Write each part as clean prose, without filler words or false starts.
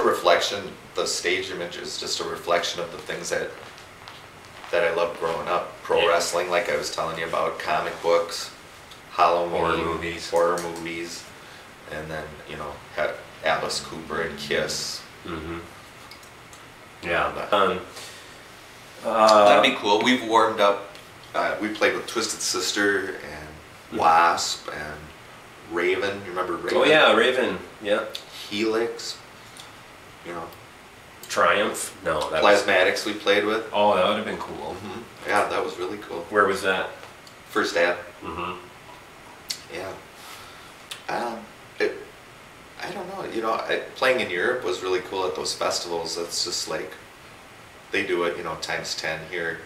reflection. The stage image is just a reflection of the things that I loved growing up. Pro wrestling, like I was telling you about, comic books, Halloween, horror movies, and then, you know, had Alice Cooper and Kiss. Mm-hmm. Yeah. That'd be cool. We've warmed up. We played with Twisted Sister and Wasp and Raven. You remember Raven? Oh yeah, Raven. Yeah. Helix. You know. Triumph? No. That Plasmatics we played with. Oh, that would have been cool. Mm-hmm. Yeah, that was really cool. Where was that? First Ave. Mm-hmm. Yeah. I don't know. You know, playing in Europe was really cool at those festivals. It's just like they do it, you know, times 10 here.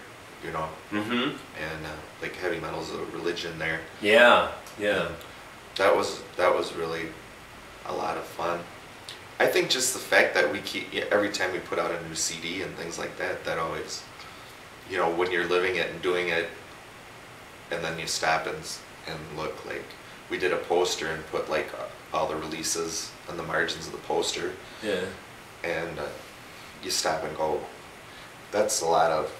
You know. Mm-hmm. And like heavy metal's a religion there. Yeah. Yeah. And that was really a lot of fun. I think just the fact that we keep, every time we put out a new CD and things like that, that always, you know, when you're living it and doing it, and then you stop and look, like, we did a poster and put like all the releases on the margins of the poster. Yeah. And you stop and go, that's a lot of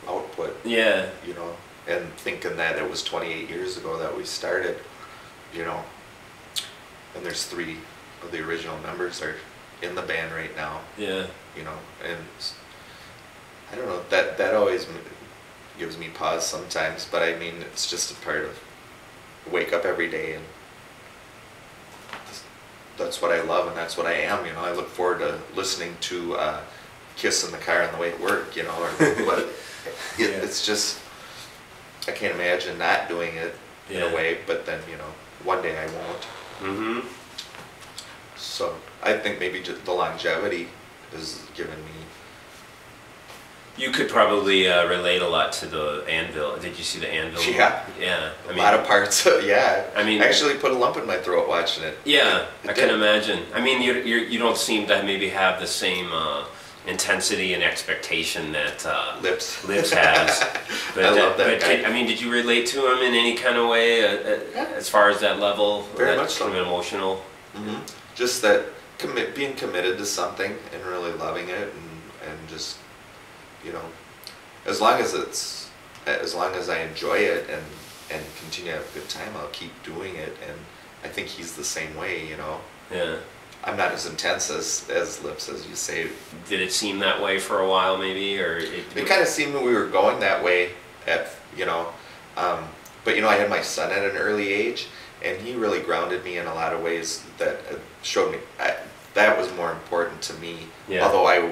output. Yeah. You know, and thinking that it was 28 years ago that we started, you know, and there's 3 of the original members are in the band right now. Yeah. You know, and I don't know, that always gives me pause sometimes, but I mean, it's just a part of wake up every day and that's what I love and that's what I am, you know. I look forward to listening to Kiss in the car on the way to work, you know, but it's just, I can't imagine not doing it in a way, but then, you know, one day I won't. Mm-hmm. So I think maybe just the longevity is giving me. You could probably relate a lot to the Anvil. Did you see the Anvil? Yeah. Yeah. A lot of parts. Yeah. I mean, actually put a lump in my throat watching it. Yeah, I can imagine. I mean, you don't seem to maybe have the same intensity and expectation that Lips has. But, I love that guy. I mean, did you relate to him in any kind of way as far as that level? Very much so. Kind of emotional. Mm-hmm. Just that being committed to something and really loving it and just, you know, as long as I enjoy it and continue to have a good time, I'll keep doing it. And I think he's the same way, you know. Yeah. I'm not as intense as Lips, as you say. Did it seem that way for a while, maybe, or it kind of seemed we were going that way at, you know, but you know, I had my son at an early age, and he really grounded me in a lot of ways that showed me that was more important to me. Yeah. Although I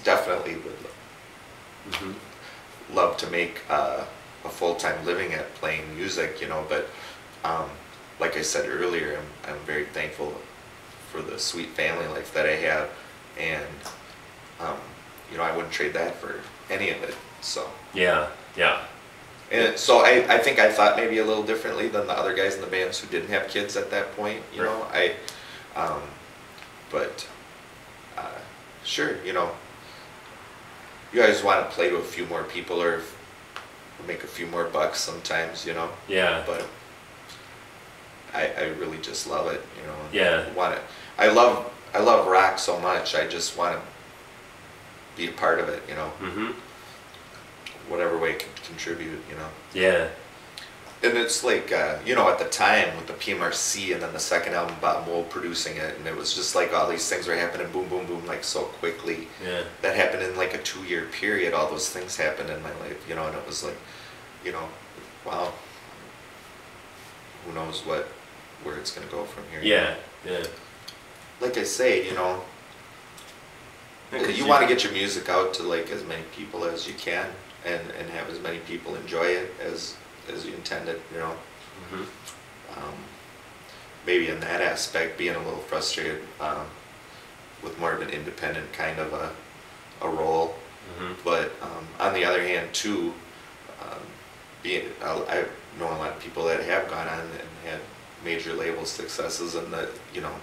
definitely would love to make a full-time living at playing music, you know, but like I said earlier, I'm very thankful for the sweet family life that I have, and you know, I wouldn't trade that for any of it. So yeah. And so I think I thought maybe a little differently than the other guys in the bands who didn't have kids at that point, you know. But sure, you know, you always want to play to a few more people or make a few more bucks sometimes, you know. Yeah. But I really just love it, you know. Yeah. Want it. I love rock so much. I just want to be a part of it, you know. Mm-hmm. Whatever way it can contribute, you know. Yeah. And it's like, you know, at the time with the PMRC and then the second album, Bob Mould producing it, and it was just like all these things were happening, boom, boom, boom, like so quickly. Yeah. That happened in like a 2-year period. All those things happened in my life, you know, and it was like, you know, wow. Who knows where it's gonna go from here? Yeah. Yeah. Like I say, you know, you want to get your music out to like as many people as you can, and have as many people enjoy it as you intended, you know. Mm-hmm. Maybe in that aspect, being a little frustrated with more of an independent kind of a role. Mm-hmm. But on the other hand, too, I know a lot of people that have gone on and had major label successes, and that, you know,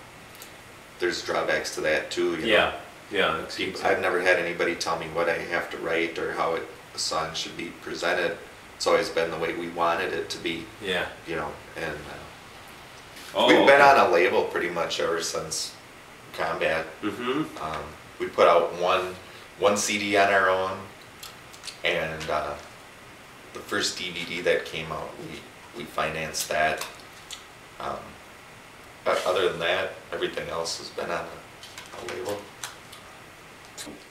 there's drawbacks to that too. You know? Yeah. I've never had anybody tell me what I have to write or how a song should be presented. It's always been the way we wanted it to be. Yeah. You know, and we've been on a label pretty much ever since combat. Mm-hmm. We put out one CD on our own, and the first DVD that came out, we financed that. But other than that, everything else has been on a label.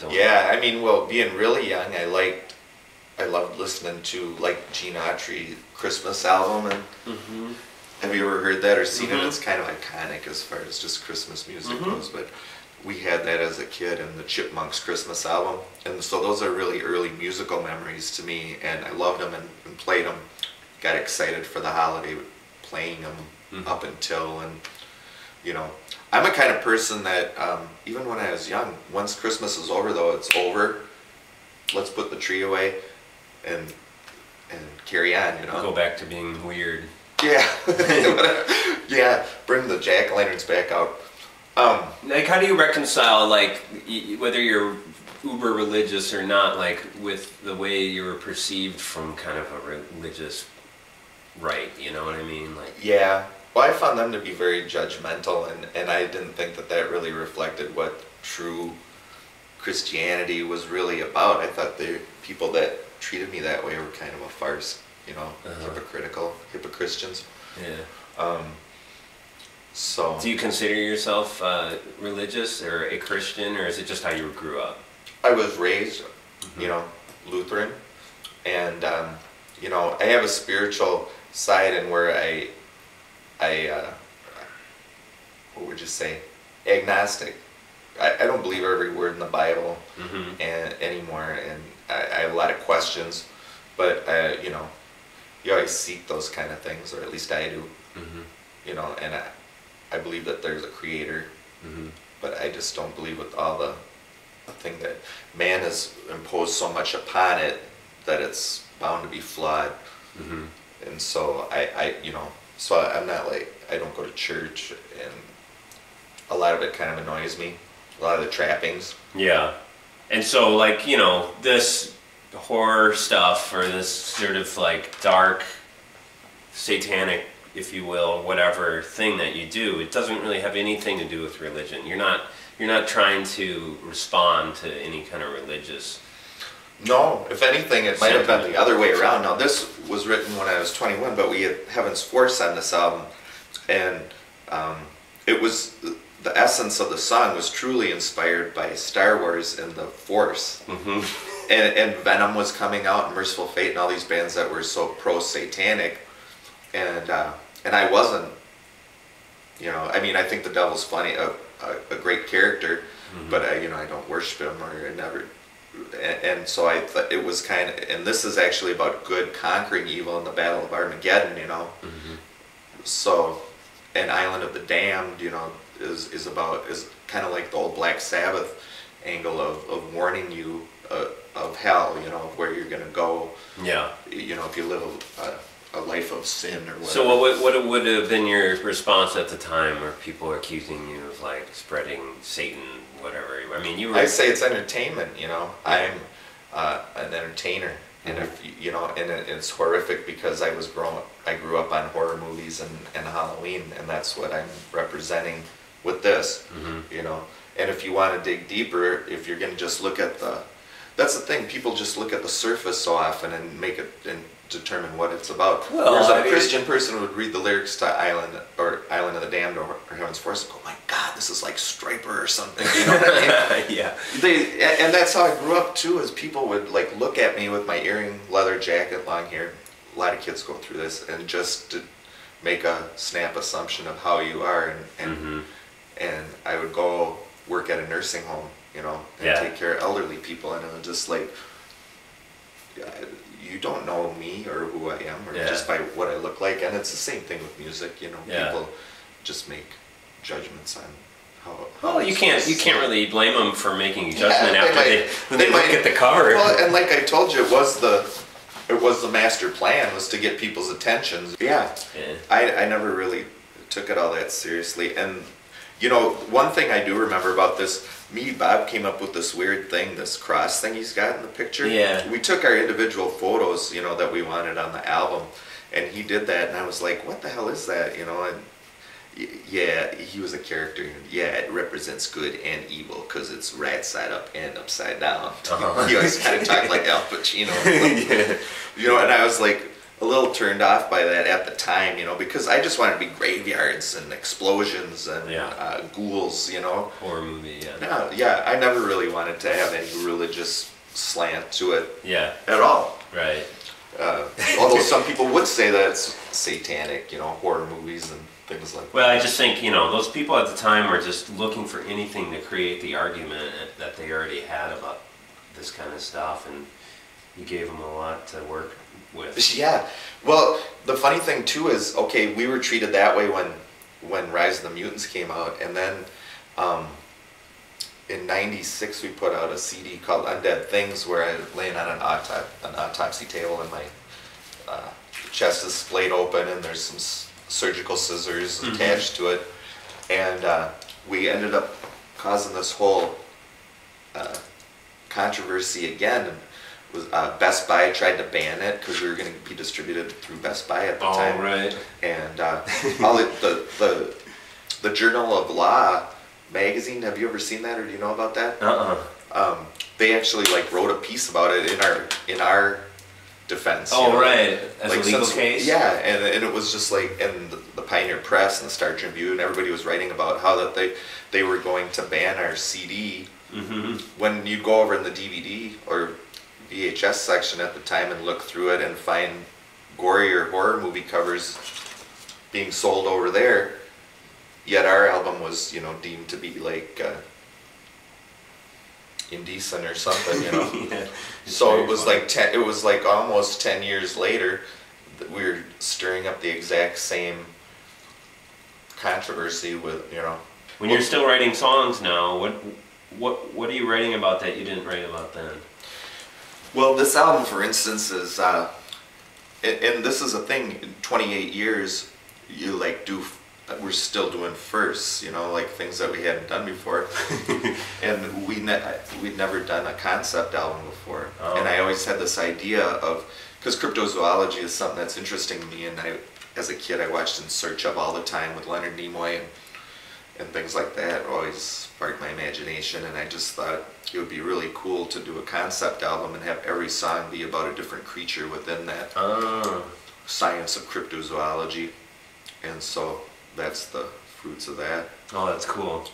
Yeah, I mean, well, being really young, I loved listening to like Gene Autry Christmas album, and have you ever heard that or seen it? It's kind of iconic as far as just Christmas music goes, but we had that as a kid, and the Chipmunks Christmas album, and so those are really early musical memories to me, and I loved them and played them. Got excited for the holiday, playing them up until, and you know, I'm a kind of person that even when I was young, once Christmas is over, though it's over, let's put the tree away and carry on, you know. Go back to being weird. Yeah. Yeah, bring the jack-o'-lanterns back out. Like, how do you reconcile, like, whether you're uber religious or not, like, with the way you were perceived from kind of a religious rite, you know what I mean? Like, yeah. Well, I found them to be very judgmental, and I didn't think that really reflected what true Christianity was really about. I thought the people that treated me that way were kind of a farce, you know, hypocristians. Yeah. So. Do you consider yourself religious or a Christian, or is it just how you grew up? I was raised, you know, Lutheran, and you know, I have a spiritual side in where I what would you say, agnostic. I don't believe every word in the Bible anymore, and I have a lot of questions, but you know, you always seek those kind of things, or at least I do. You know, and I believe that there's a creator, but I just don't believe with all the thing that man has imposed so much upon it that it's bound to be flawed. And so you know, so I'm not like, I don't go to church, and a lot of it kind of annoys me, a lot of the trappings. Yeah. And so, like, you know, this horror stuff, or this sort of like dark, satanic, if you will, whatever thing that you do, it doesn't really have anything to do with religion. You're not trying to respond to any kind of religious. No, if anything, it might have been the other way around. Now, this was written when I was 21, but we had Heaven's Force on this album, and it was, the essence of the song was truly inspired by Star Wars and the Force. And Venom was coming out, and Merciful Fate, and all these bands that were so pro-satanic, and I wasn't, you know, I mean, I think the devil's funny, a great character, but you know, I don't worship him, or I never. And so I thought it was kind of, and this is actually about good conquering evil in the Battle of Armageddon, you know. So, and Island of the Damned, you know, is kind of like the old Black Sabbath angle of warning you of hell, you know, where you're gonna go. Yeah. You know, if you live a life of sin or whatever. So what would have been your response at the time where people are accusing you of like spreading Satan, whatever? I mean, you were... I say it's entertainment, you know. I'm an entertainer, and if you know, and it's horrific because I grew up on horror movies and Halloween, and that's what I'm representing with this, you know. And if you want to dig deeper, if you're going to just look at that's the thing, people just look at the surface so often and make it and determine what it's about. Well, whereas a Christian person would read the lyrics to Island of the Damned or Heaven's Force and go, my God, this is like Striper or something, you know what I mean? Yeah. And that's how I grew up too, is people would like look at me with my earring, leather jacket, long hair. A lot of kids go through this, and just to make a snap assumption of how you are, and I would go work at a nursing home, you know, and take care of elderly people, and it was just like, you don't know me or who I am, or just by what I look like. And it's the same thing with music, you know. People just make judgments on how. Well, you can't really blame them for making a judgment after when they look at the cover. Well, and like I told you, it was the master plan, was to get people's attention. I never really took it all that seriously. And you know, one thing I do remember about this, Bob came up with this weird thing, this cross thing he's got in the picture. Yeah. We took our individual photos, you know, that we wanted on the album, and he did that, and I was like, what the hell is that, you know? Yeah, he was a character. Yeah, it represents good and evil because it's right side up and upside down. He always kind of talked like Al Pacino. Yeah. You know, and I was like a little turned off by that at the time, you know, because I just wanted to be graveyards and explosions and ghouls, you know. Horror movie, yeah. No, yeah, I never really wanted to have any religious slant to it. Yeah. At all. Right. Although some people would say that it's satanic, you know, horror movies and things like that. Well, I just think, you know, those people at the time were just looking for anything to create the argument that they already had about this kind of stuff, and you gave them a lot to work with. Yeah. Well, the funny thing too is, okay, we were treated that way when Rise of the Mutants came out, and then in '96 we put out a CD called Undead Things, where I laying on an autopsy table and my chest is splayed open and there's some surgical scissors attached to it, and we ended up causing this whole controversy again. Was Best Buy tried to ban it because we were going to be distributed through Best Buy at the time. Right. And the Journal of Law magazine. Have you ever seen that, or do you know about that? They actually like wrote a piece about it in our defense. Oh, you know? Right. As like, a legal case. Yeah, and it was just like, and the Pioneer Press and the Star Tribune, and everybody was writing about how that they were going to ban our CD. When you go over in the DVD or VHS section at the time and look through it and find gorier horror movie covers being sold over there, yet our album was, you know, deemed to be like indecent or something, you know. Yeah, so it was funny. It was like almost 10 years later that we were stirring up the exact same controversy with, you know. When you're still writing songs now, what are you writing about that you didn't write about then? Well, this album, for instance, is, and this is a thing, in 28 years, you like we're still doing firsts, you know, like things that we hadn't done before. And we'd never done a concept album before. Oh. And I always had this idea of, because cryptozoology is something that's interesting to me, and as a kid I watched In Search of all the time with Leonard Nimoy and things like that. It always sparked my imagination, and I just thought it would be really cool to do a concept album and have every song be about a different creature within that science of cryptozoology. And so that's the fruits of that. Oh, that's cool.